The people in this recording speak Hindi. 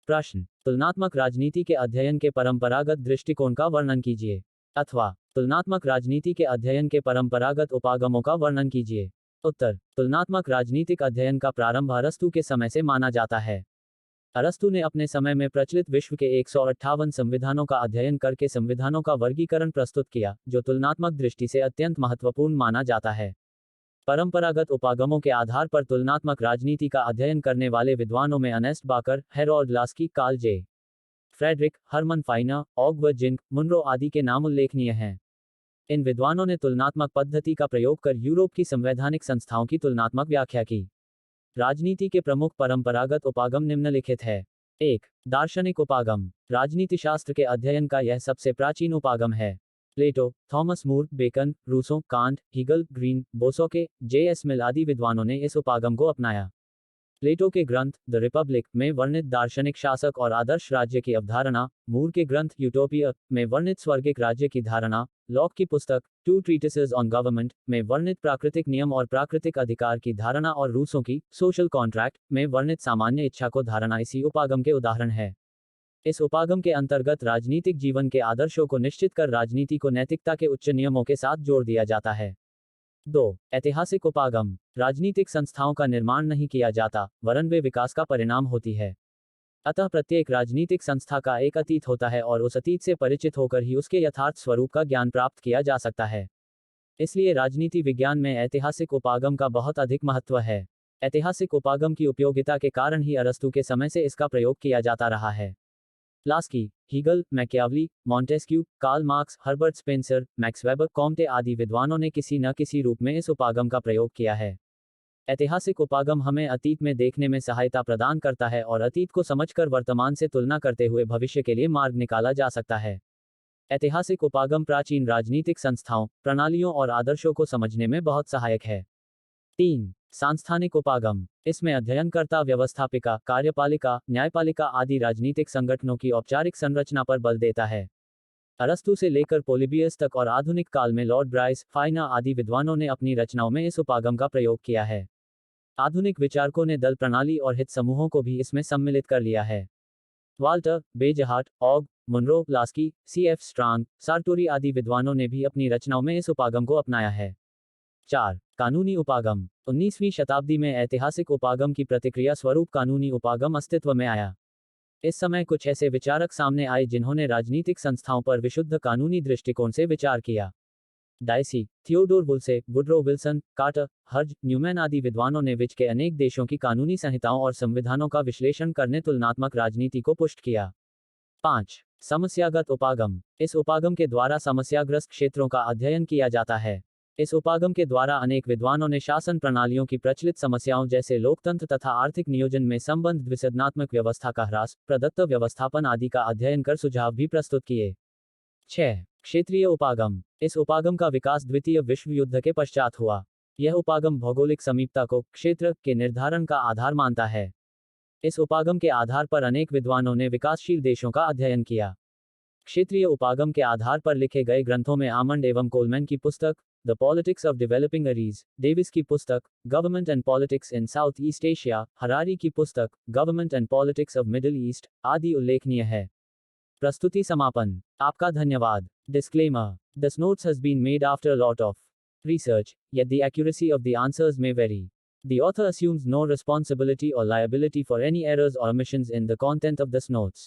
प्रश्न, तुलनात्मक राजनीति के अध्ययन के परंपरागत दृष्टिकोण का वर्णन कीजिए। अथवा, तुलनात्मक राजनीति के अध्ययन के परंपरागत उपागमों का वर्णन कीजिए। उत्तर, तुलनात्मक राजनीतिक अध्ययन का प्रारंभ अरस्तू के समय से माना जाता है। अरस्तू ने अपने समय में प्रचलित विश्व के 158 संविधानों का अध्ययन करके संविधानों का वर्गीकरण प्रस्तुत किया, जो तुलनात्मक दृष्टि से अत्यंत महत्वपूर्ण माना जाता है। परंपरागत उपागमों के आधार पर तुलनात्मक राजनीति का अध्ययन करने वाले विद्वानों में Ernest Barker, Harold Laski, Carl J. Friedrich, Herman Finer, ऑगवर्थ जिंक, मुनरो आदि के नाम उल्लेखनीय हैं। इन विद्वानों ने तुलनात्मक पद्धति का प्रयोग कर यूरोप की संवैधानिक संस्थाओं की तुलनात्मक व्याख्या की। राजनीति के प्रमुख परंपरागत उपागम निम्नलिखित है। 1. दार्शनिक उपागम। राजनीतिशास्त्र के अध्ययन का यह सबसे प्राचीन उपागम है। Plato, Thomas More, Bacon, Rousseau, Kant, Hegel, Green, Bosanquet, J S. Mill आदि विद्वानों ने इस उपागम को अपनाया। प्लेटो के ग्रंथ द रिपब्लिक में वर्णित दार्शनिक शासक और आदर्श राज्य की अवधारणा, मूर के ग्रंथ यूटोपिया में वर्णित स्वर्गिक राज्य की धारणा, लॉक की पुस्तक टू ट्रीटिसेस ऑन गवर्नमेंट में वर्णित प्राकृतिक नियम और प्राकृतिक अधिकार की धारणा और रूसों की सोशल कॉन्ट्रैक्ट में वर्णित सामान्य इच्छा को धारणा इसी उपागम के उदाहरण है। इस उपागम के अंतर्गत राजनीतिक जीवन के आदर्शों को निश्चित कर राजनीति को नैतिकता के उच्च नियमों के साथ जोड़ दिया जाता है। 2. ऐतिहासिक उपागम। राजनीतिक संस्थाओं का निर्माण नहीं किया जाता, वरन वे विकास का परिणाम होती है। अतः प्रत्येक राजनीतिक संस्था का एक अतीत होता है और उस अतीत से परिचित होकर ही उसके यथार्थ स्वरूप का ज्ञान प्राप्त किया जा सकता है। इसलिए राजनीति विज्ञान में ऐतिहासिक उपागम का बहुत अधिक महत्व है। ऐतिहासिक उपागम की उपयोगिता के कारण ही अरस्तू के समय से इसका प्रयोग किया जाता रहा है। Laski, Hegel, Machiavelli, Montesquieu, Karl Marx, Herbert Spencer, Max Weber, Comte आदि विद्वानों ने किसी न किसी रूप में इस उपागम का प्रयोग किया है। ऐतिहासिक उपागम हमें अतीत में देखने में सहायता प्रदान करता है और अतीत को समझकर वर्तमान से तुलना करते हुए भविष्य के लिए मार्ग निकाला जा सकता है। ऐतिहासिक उपागम प्राचीन राजनीतिक संस्थाओं, प्रणालियों और आदर्शों को समझने में बहुत सहायक है। 3. सांस्थानिक उपागम। इसमें अध्ययनकर्ता व्यवस्थापिका, कार्यपालिका, न्यायपालिका आदि राजनीतिक संगठनों की औपचारिक संरचना पर बल देता है। अरस्तू से लेकर पोलिबियस तक और आधुनिक काल में लॉर्ड ब्राइस, फाइना आदि विद्वानों ने अपनी रचनाओं में इस उपागम का प्रयोग किया है। आधुनिक विचारकों ने दल प्रणाली और हित समूहों को भी इसमें सम्मिलित कर लिया है। Walter, Bagehot, Ogg, Munro, Laski, C F. Strong, Sartori आदि विद्वानों ने भी अपनी रचनाओं में इस उपागम को अपनाया है। 4. कानूनी उपागम। 19वीं शताब्दी में ऐतिहासिक उपागम की प्रतिक्रिया स्वरूप कानूनी उपागम अस्तित्व में आया। इस समय कुछ ऐसे विचारक सामने आए जिन्होंने राजनीतिक संस्थाओं पर विशुद्ध कानूनी दृष्टिकोण से विचार किया। Dicey, Theodore Woolsey, Woodrow Wilson, Carter, Herz, Neumann आदि विद्वानों ने विश्व के अनेक देशों की कानूनी संहिताओं और संविधानों का विश्लेषण करने तुलनात्मक राजनीति को पुष्ट किया। 5. समस्यागत उपागम। इस उपागम के द्वारा समस्याग्रस्त क्षेत्रों का अध्ययन किया जाता है। इस उपागम के द्वारा अनेक विद्वानों ने शासन प्रणालियों की प्रचलित समस्याओं जैसे लोकतंत्र तथा आर्थिक नियोजन में संबंध, द्विसदनात्मक व्यवस्था का ह्रास, प्रदत्त व्यवस्थापन आदि का अध्ययन कर सुझाव भी प्रस्तुत किए। 6. क्षेत्रीय उपागम। इस उपागम का विकास द्वितीय विश्व युद्ध के पश्चात हुआ। यह उपागम भौगोलिक समीपता को क्षेत्र के निर्धारण का आधार मानता है। इस उपागम के आधार पर अनेक विद्वानों ने विकासशील देशों का अध्ययन किया। क्षेत्रीय उपागम के आधार पर लिखे गए ग्रंथों में आमंड एवं कोलमैन की पुस्तक the politics of developing areas, Davis की पुस्तक government and politics in south east Asia, Harari की पुस्तक government and politics of middle east आदि उल्लेखनीय है। प्रस्तुति समापन। आपका धन्यवाद। Disclaimer. This notes has been made after a lot of research, yet the accuracy of the answers may vary. The author assumes no responsibility or liability for any errors or omissions in the content of this notes.